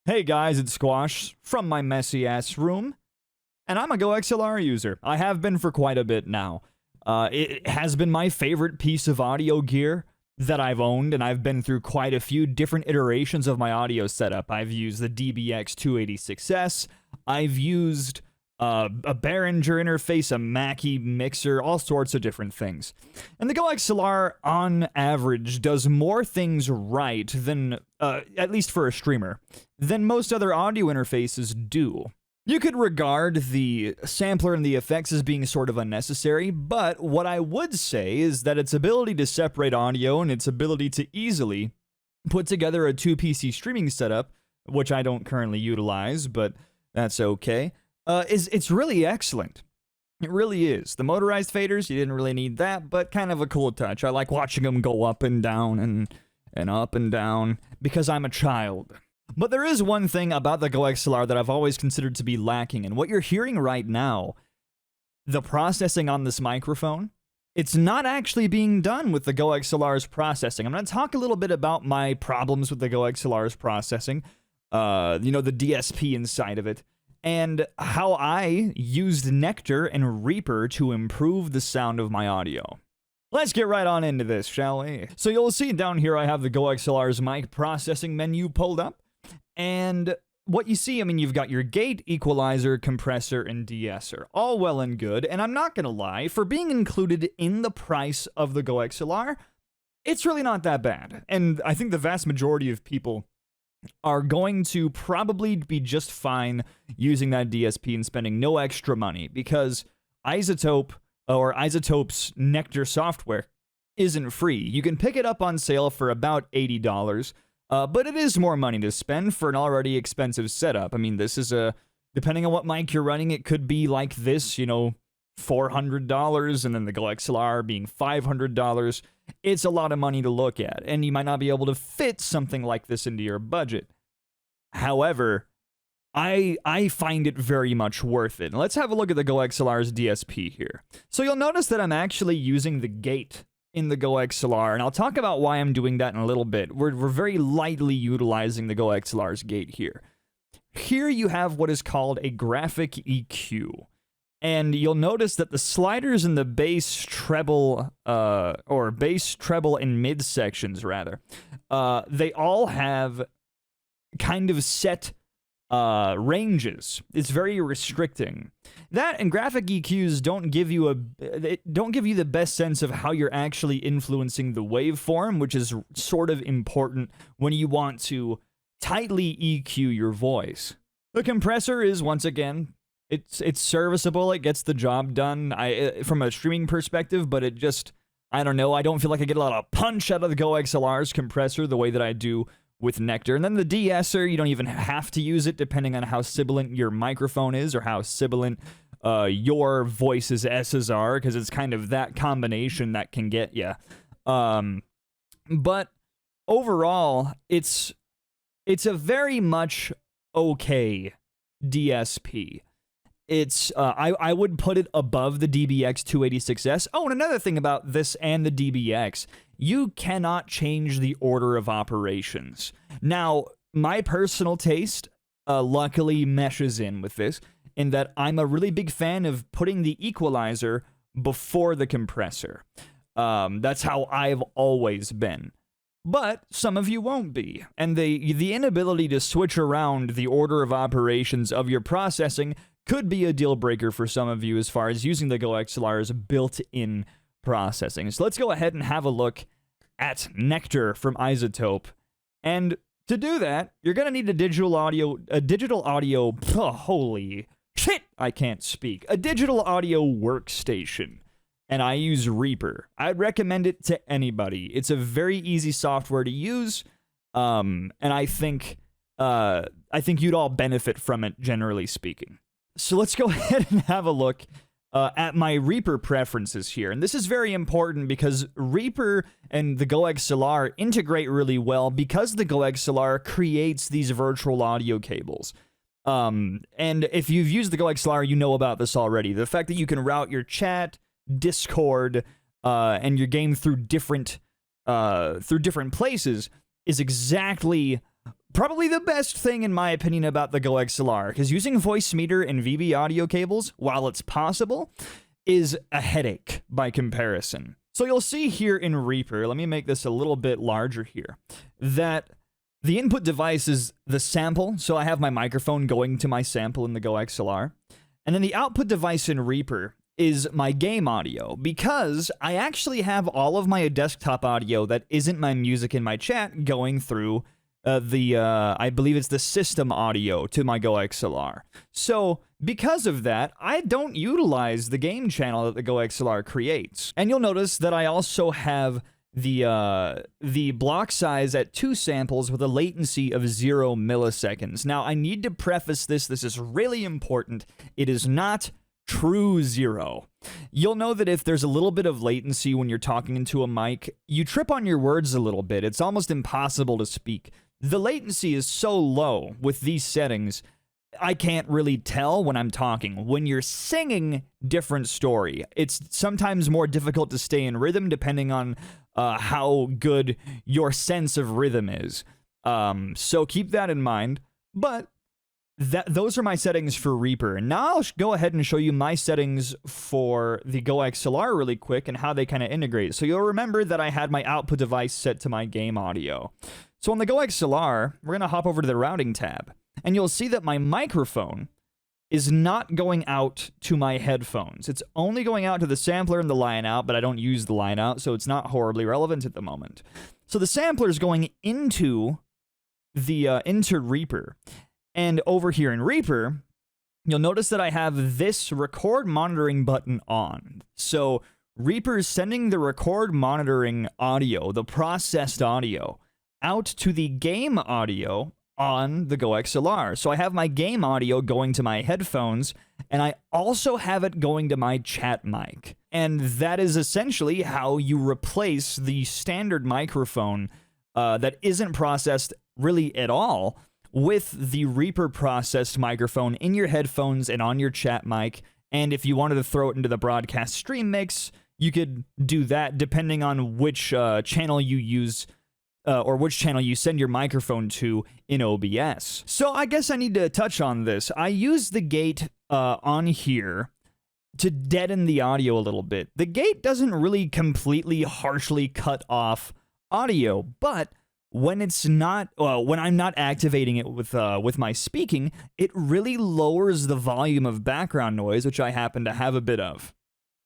Hey guys, it's Squash from my messy ass room, and I'm a GoXLR user. I have been for quite a bit now. It has been my favorite piece of audio gear that I've owned, and I've been through quite a few different iterations of my audio setup. I've used the DBX 286S, I've used a Behringer interface, a Mackie mixer, all sorts of different things. And the GoXLR, on average, does more things right than, at least for a streamer, than most other audio interfaces do. You could regard the sampler and the effects as being sort of unnecessary, but what I would say is that its ability to separate audio and its ability to easily put together a 2PC streaming setup, which I don't currently utilize, but that's okay, it's really excellent. It really is. The motorized faders, you didn't really need that, but kind of a cool touch. I like watching them go up and down and up and down because I'm a child. But there is one thing about the GoXLR that I've always considered to be lacking, and what you're hearing right now, the processing on this microphone, it's not actually being done with the GoXLR's processing. I'm going to talk a little bit about my problems with the GoXLR's processing, the DSP inside of it, and how I used Nectar and Reaper to improve the sound of my audio. Let's get right on into this, shall we? So you'll see down here I have the GoXLR's mic processing menu pulled up. And what you see, you've got your gate, equalizer, compressor, and De-Esser. All well and good, and I'm not gonna lie, for being included in the price of the GoXLR, it's really not that bad. And I think the vast majority of people are going to probably be just fine using that DSP and spending no extra money, because Izotope, or Izotope's Nectar software, isn't free. You can pick it up on sale for about $80, but it is more money to spend for an already expensive setup. This is depending on what mic you're running, it could be like this, $400, and then the GoXLR being $500. It's a lot of money to look at, and you might not be able to fit something like this into your budget. However, I find it very much worth it. Let's have a look at the GoXLR's DSP here. So you'll notice that I'm actually using the gate in the GoXLR, and I'll talk about why I'm doing that in a little bit. We're very lightly utilizing the GoXLR's gate here. Here you have what is called a graphic EQ, and you'll notice that the sliders in the bass treble, or bass treble and mid sections rather, they all have kind of set ranges. It's very restricting. That and graphic EQs don't give you the best sense of how you're actually influencing the waveform, which is sort of important when you want to tightly EQ your voice. The compressor is, once again, it's serviceable. It gets the job done from a streaming perspective, but it just, I don't know, I don't feel like I get a lot of punch out of the GoXLR's compressor the way that I do with Nectar. And then the De-Esser, you don't even have to use it depending on how sibilant your microphone is or how sibilant your voice's S's are, because it's kind of that combination that can get you. But overall, it's a very much okay DSP. It's I would put it above the DBX 286S. Oh, and another thing about this and the DBX, you cannot change the order of operations. Now, my personal taste luckily meshes in with this, in that I'm a really big fan of putting the equalizer before the compressor. That's how I've always been. But some of you won't be, and the inability to switch around the order of operations of your processing could be a deal breaker for some of you as far as using the GoXLR's built-in processing. So let's go ahead and have a look at Nectar from Izotope. And to do that, you're going to need a digital audio, holy shit, I can't speak, a digital audio workstation. And I use Reaper. I'd recommend it to anybody. It's a very easy software to use, and I think you'd all benefit from it, generally speaking. So let's go ahead and have a look at my Reaper preferences here. And this is very important because Reaper and the GoXLR integrate really well because the GoXLR creates these virtual audio cables. And if you've used the GoXLR, you know about this already. The fact that you can route your chat, Discord, and your game through different places is exactly probably the best thing, in my opinion, about the GoXLR, because using voice meter and VB audio cables, while it's possible, is a headache by comparison. So you'll see here in Reaper, let me make this a little bit larger here, that the input device is the sample, so I have my microphone going to my sample in the GoXLR, and then the output device in Reaper is my game audio, because I actually have all of my desktop audio that isn't my music in my chat going through I believe it's the system audio to my GoXLR. So, because of that, I don't utilize the game channel that the GoXLR creates. And you'll notice that I also have the block size at 2 samples with a latency of 0 milliseconds. Now, I need to preface this is really important. It is not true 0. You'll know that if there's a little bit of latency when you're talking into a mic, you trip on your words a little bit. It's almost impossible to speak. The latency is so low with these settings, I can't really tell when I'm talking. When you're singing, different story. It's sometimes more difficult to stay in rhythm depending on how good your sense of rhythm is. So keep that in mind. But those are my settings for Reaper. And now I'll go ahead and show you my settings for the GoXLR really quick and how they kind of integrate. So you'll remember that I had my output device set to my game audio. So on the GoXLR, we're going to hop over to the routing tab, and you'll see that my microphone is not going out to my headphones. It's only going out to the sampler and the line out, but I don't use the line out, so it's not horribly relevant at the moment. So the sampler is going into into Reaper. And over here in Reaper, you'll notice that I have this record monitoring button on. So Reaper is sending the record monitoring audio, the processed audio, out to the game audio on the GoXLR. So I have my game audio going to my headphones, and I also have it going to my chat mic. And that is essentially how you replace the standard microphone that isn't processed really at all with the Reaper processed microphone in your headphones and on your chat mic. And if you wanted to throw it into the broadcast stream mix, you could do that depending on which channel you use or which channel you send your microphone to in OBS. So I guess I need to touch on this. I use the gate on here to deaden the audio a little bit. The gate doesn't really completely harshly cut off audio, but when it's not, when I'm not activating it with my speaking, it really lowers the volume of background noise, which I happen to have a bit of.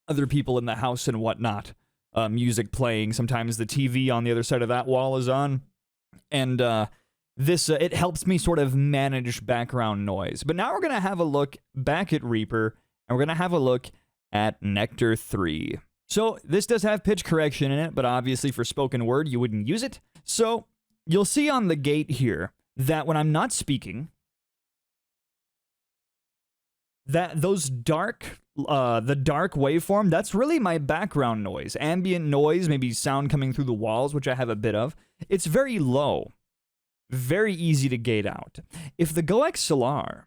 Other people in the house and whatnot. Music playing. Sometimes the TV on the other side of that wall is on. And it helps me sort of manage background noise. But now we're going to have a look back at Reaper, and we're going to have a look at Nectar 3. So this does have pitch correction in it, but obviously for spoken word, you wouldn't use it. So you'll see on the gate here that when I'm not speaking, that those dark, the dark waveform, that's really my background noise. Ambient noise, maybe sound coming through the walls, which I have a bit of. It's very low. Very easy to gate out. If the GoXLR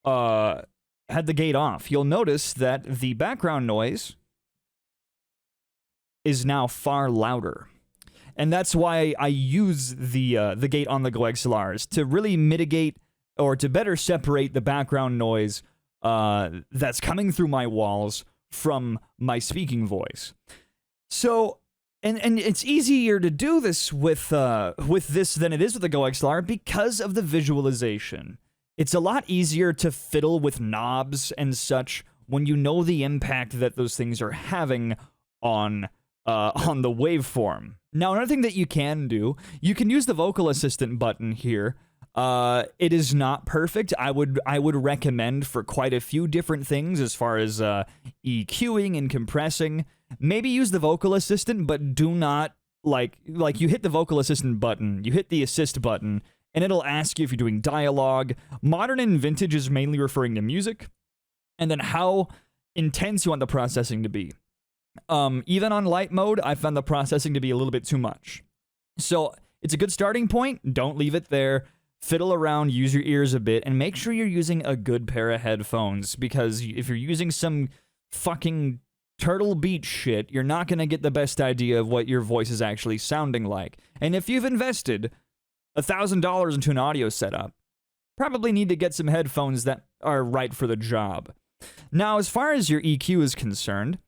had the gate off, you'll notice that the background noise is now far louder. And that's why I use the gate on the GoXLRs, to really mitigate or to better separate the background noise that's coming through my walls from my speaking voice. So, and it's easier to do this with this than it is with the GoXLR because of the visualization. It's a lot easier to fiddle with knobs and such when you know the impact that those things are having on the waveform. Now, another thing that you can do, you can use the vocal assistant button here. It is not perfect. I would recommend for quite a few different things as far as EQing and compressing. Maybe use the vocal assistant, but do not like you hit the vocal assistant button, you hit the assist button, and it'll ask you if you're doing dialogue. Modern and vintage is mainly referring to music, and then how intense you want the processing to be. Even on light mode, I found the processing to be a little bit too much. So it's a good starting point. Don't leave it there. Fiddle around, use your ears a bit, and make sure you're using a good pair of headphones, because if you're using some fucking Turtle Beach shit, you're not going to get the best idea of what your voice is actually sounding like. And if you've invested $1,000 into an audio setup, probably need to get some headphones that are right for the job. Now, as far as your EQ is concerned,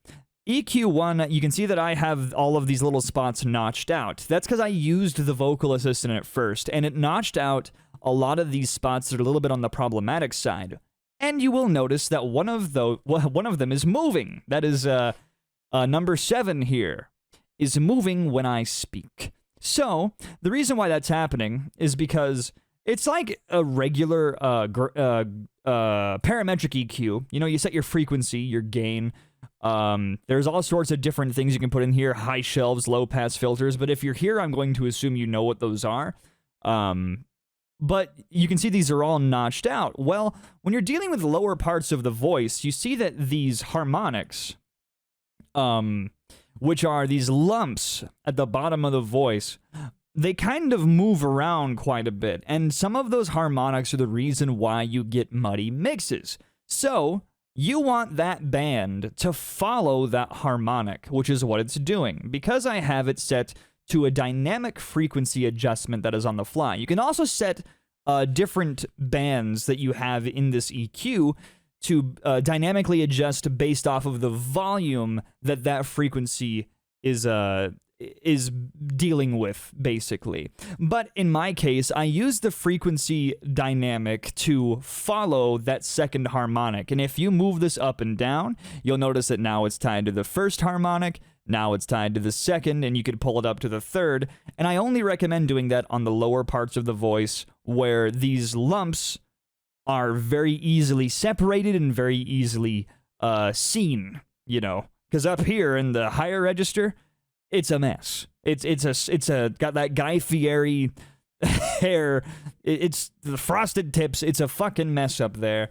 EQ1, you can see that I have all of these little spots notched out. That's because I used the vocal assistant at first, and it notched out a lot of these spots that are a little bit on the problematic side. And you will notice that one of them is moving. That is number 7 here, is moving when I speak. So, the reason why that's happening is because it's like a regular parametric EQ. You know, you set your frequency, your gain. There's all sorts of different things you can put in here, high shelves, low pass filters, but if you're here, I'm going to assume you know what those are. But you can see these are all notched out. Well, when you're dealing with lower parts of the voice, you see that these harmonics, which are these lumps at the bottom of the voice, they kind of move around quite a bit, and some of those harmonics are the reason why you get muddy mixes. So, you want that band to follow that harmonic, which is what it's doing, because I have it set to a dynamic frequency adjustment that is on the fly. You can also set different bands that you have in this EQ to dynamically adjust based off of the volume that frequency is dealing with, basically. But in my case, I use the frequency dynamic to follow that second harmonic. And if you move this up and down, you'll notice that now it's tied to the first harmonic, now it's tied to the second, and you could pull it up to the third. And I only recommend doing that on the lower parts of the voice where these lumps are very easily separated and very easily seen, you know. Because up here in the higher register, it's a mess. It's got that Guy Fieri hair. It's the frosted tips. It's a fucking mess up there.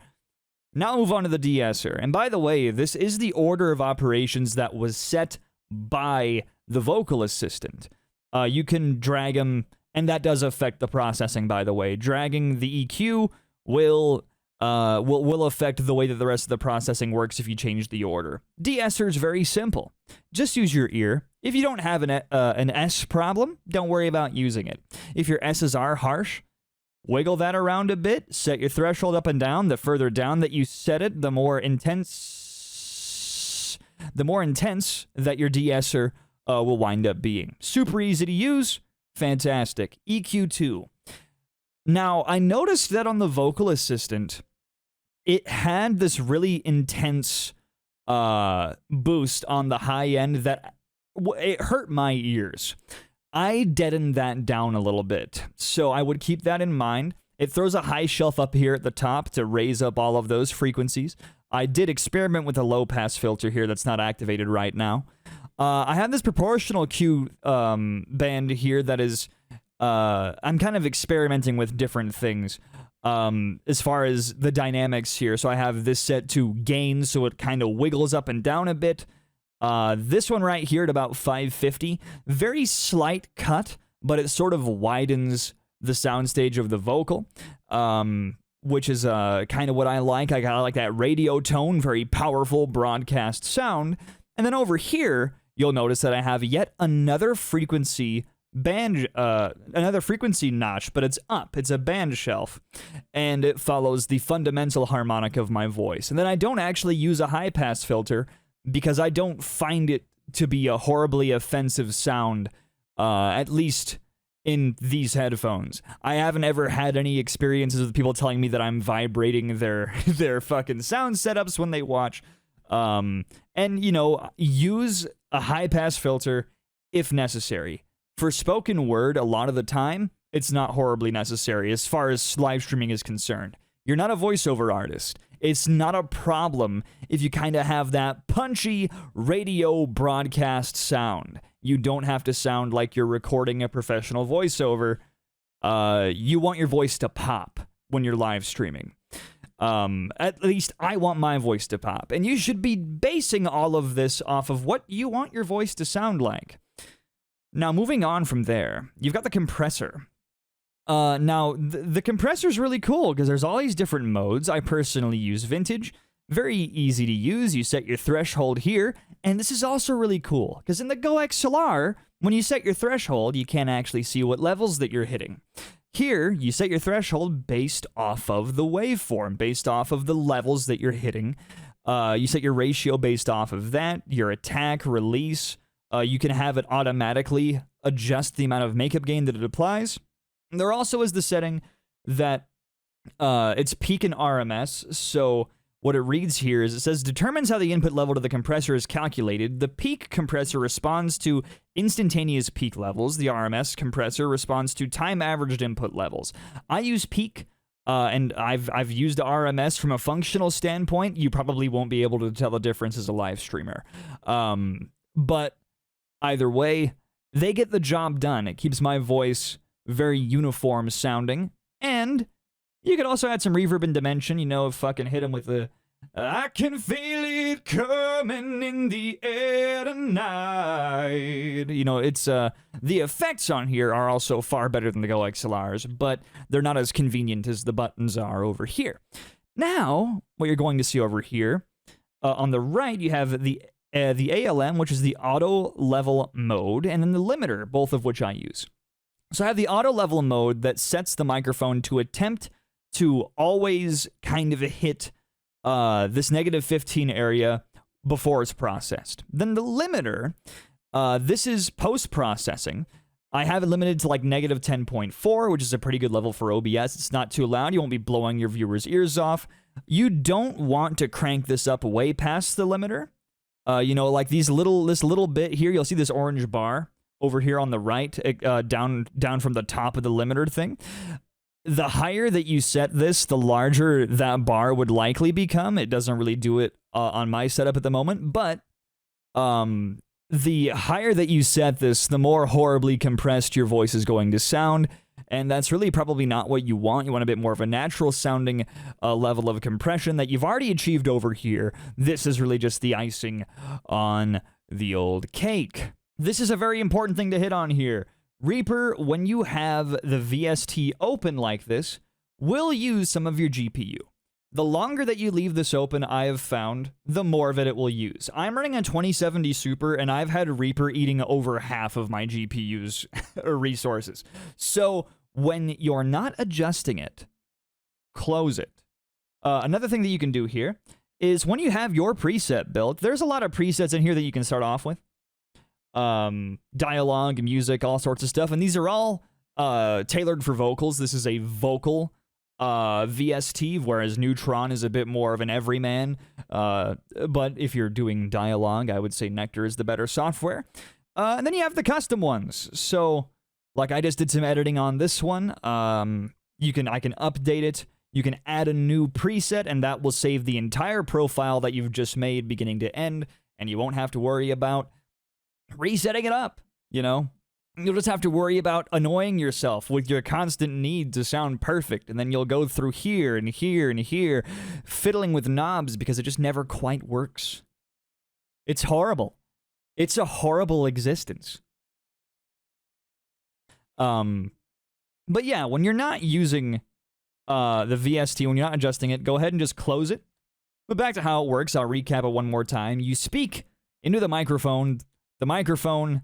Now move on to the De-Esser. And by the way, this is the order of operations that was set by the vocal assistant. You can drag them, and that does affect the processing, by the way. Dragging the EQ will affect the way that the rest of the processing works if you change the order. De-Esser is very simple. Just use your ear. If you don't have an S problem, don't worry about using it. If your S's are harsh, wiggle that around a bit, set your threshold up and down. The further down that you set it, the more intense that your De-Esser will wind up being. Super easy to use, fantastic. EQ2. Now, I noticed that on the vocal assistant, it had this really intense boost on the high end that it hurt my ears. I deadened that down a little bit, so I would keep that in mind. It throws a high shelf up here at the top to raise up all of those frequencies. I did experiment with a low pass filter here that's not activated right now. I have this proportional Q band here that is... I'm kind of experimenting with different things as far as the dynamics here. So I have this set to gain, so it kind of wiggles up and down a bit. This one right here at about 550, very slight cut, but it sort of widens the soundstage of the vocal, which is kind of what I like. I kind of like that radio tone, very powerful broadcast sound. And then over here, you'll notice that I have yet another frequency another frequency notch, but it's up. It's a band shelf, and it follows the fundamental harmonic of my voice. And then I don't actually use a high pass filter because I don't find it to be a horribly offensive sound, at least in these headphones. I haven't ever had any experiences with people telling me that I'm vibrating their fucking sound setups when they watch. And, you know, use a high pass filter if necessary. For spoken word, a lot of the time, it's not horribly necessary as far as live streaming is concerned. You're not a voiceover artist. It's not a problem if you kind of have that punchy radio broadcast sound. You don't have to sound like you're recording a professional voiceover. You want your voice to pop when you're live streaming. At least I want my voice to pop. And you should be basing all of this off of what you want your voice to sound like. Now, moving on from there, you've got the compressor. Now, the compressor is really cool because there's all these different modes. I personally use vintage. Very easy to use. You set your threshold here. And this is also really cool because in the GoXLR, when you set your threshold, you can't actually see what levels that you're hitting. here, you set your threshold based off of the waveform, based off of the levels that you're hitting. You set your ratio based off of that, your attack, release. You can have it automatically adjust the amount of makeup gain that it applies. And there also is the setting that it's peak and RMS. So what it reads here is it says, determines how the input level to the compressor is calculated. The peak compressor responds to instantaneous peak levels. The RMS compressor responds to time-averaged input levels. I use peak, and I've used RMS from a functional standpoint. You probably won't be able to tell the difference as a live streamer. But either way, they get the job done. It keeps my voice very uniform sounding, and you could also add some reverb and dimension, you know, fucking hit him with the I can feel it coming in the air tonight. You know, it's the effects on here are also far better than the GoXLRs, but they're not as convenient as the buttons are over here. Now, what you're going to see over here, on the right, you have the ALM, which is the auto level mode, and then the limiter, both of which I use. So I have the auto level mode that sets the microphone to attempt to always kind of hit this -15 area before it's processed. Then the limiter, this is post-processing. I have it limited to like -10.4, which is a pretty good level for OBS. It's not too loud. You won't be blowing your viewers' ears off. You don't want to crank this up way past the limiter. You know, like this little bit here, you'll see this orange bar over here on the right, down from the top of the limiter thing. The higher that you set this, the larger that bar would likely become. It doesn't really do it on my setup at the moment, but the higher that you set this, the more horribly compressed your voice is going to sound, and that's really probably not what you want. You want a bit more of a natural sounding level of compression that you've already achieved over here. This is really just the icing on the old cake. This is a very important thing to hit on here. Reaper, when you have the VST open like this, will use some of your GPU. The longer that you leave this open, I have found, the more of it will use. I'm running a 2070 Super, and I've had Reaper eating over half of my GPU's resources. So when you're not adjusting it, close it. Another thing that you can do here is when you have your preset built, there's a lot of presets in here that you can start off with. Dialogue, music, all sorts of stuff, and these are all tailored for vocals. This is a vocal VST, whereas Neutron is a bit more of an everyman. But if you're doing dialogue, I would say Nectar is the better software. And then you have the custom ones. So, like I just did some editing on this one. I can update it. You can add a new preset, and that will save the entire profile that you've just made beginning to end, and you won't have to worry about resetting it up, you know? You'll just have to worry about annoying yourself with your constant need to sound perfect, and then you'll go through here and here and here, fiddling with knobs because it just never quite works. It's horrible. It's a horrible existence. But yeah, when you're not using the VST, when you're not adjusting it, go ahead and just close it. But back to how it works, I'll recap it one more time. You speak into the microphone. The microphone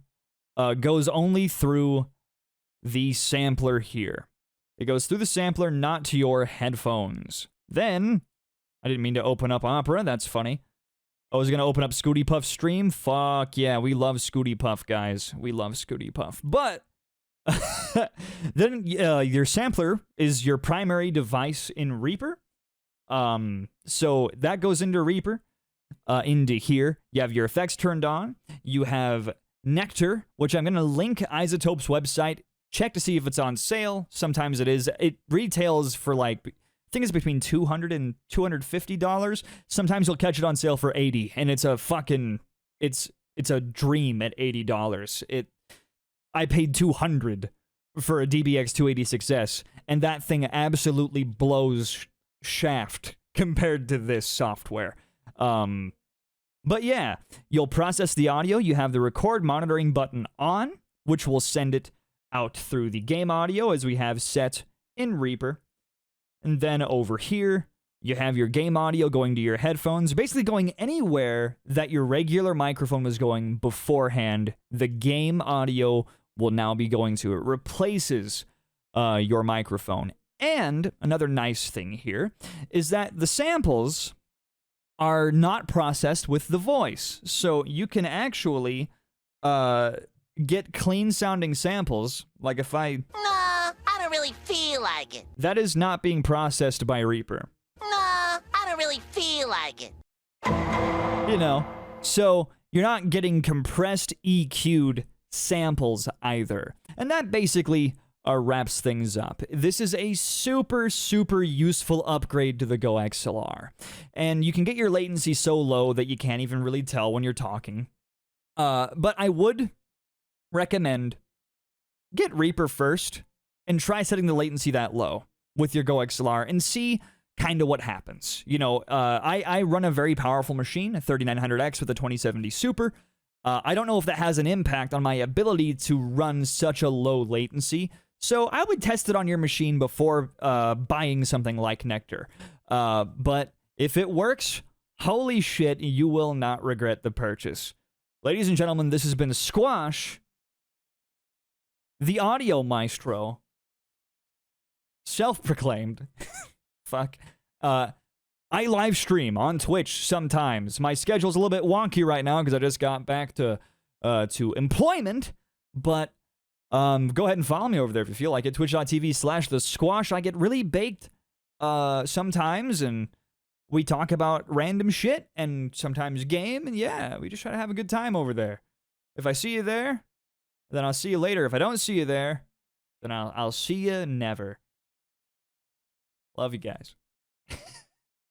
goes only through the sampler here. It goes through the sampler, not to your headphones. Then, I didn't mean to open up Opera, that's funny. I was going to open up Scooty Puff's stream. Fuck yeah, we love Scooty Puff, guys. We love Scooty Puff. But, then your sampler is your primary device in Reaper. So that goes into Reaper. Into here, you have your effects turned on. You have Nectar, which I'm going to link Izotope's website. Check to see if it's on sale. Sometimes it is. It retails for like, I think it's between $200 and $250. Sometimes you'll catch it on sale for $80, and it's a fucking, it's a dream at $80. I paid $200 for a DBX 286S, and that thing absolutely blows shaft compared to this software. But yeah, you'll process the audio. You have the record monitoring button on, which will send it out through the game audio as we have set in Reaper. And then over here, you have your game audio going to your headphones, basically going anywhere that your regular microphone was going beforehand. The game audio will now be going to. It replaces your microphone. And another nice thing here is that the samples are not processed with the voice. So you can actually get clean sounding samples. Like if I... Nah, I don't really feel like it. That is not being processed by Reaper. Nah, I don't really feel like it. You know, so you're not getting compressed EQ'd samples either. And that basically wraps things up. This is a super, super useful upgrade to the GoXLR. And you can get your latency so low that you can't even really tell when you're talking. But I would recommend get Reaper first and try setting the latency that low with your GoXLR and see kind of what happens. You know, I run a very powerful machine, a 3900X with a 2070 Super. I don't know if that has an impact on my ability to run such a low latency, so I would test it on your machine before buying something like Nectar. But if it works, holy shit, you will not regret the purchase. Ladies and gentlemen, this has been Squash, the audio maestro, self-proclaimed. Fuck. I live stream on Twitch sometimes. My schedule's a little bit wonky right now because I just got back to employment, but go ahead and follow me over there if you feel like it. Twitch.tv/thesquash. I get really baked sometimes, and we talk about random shit and sometimes game, and yeah, we just try to have a good time over there. If I see you there, then I'll see you later. If I don't see you there, then I'll see you never. Love you guys.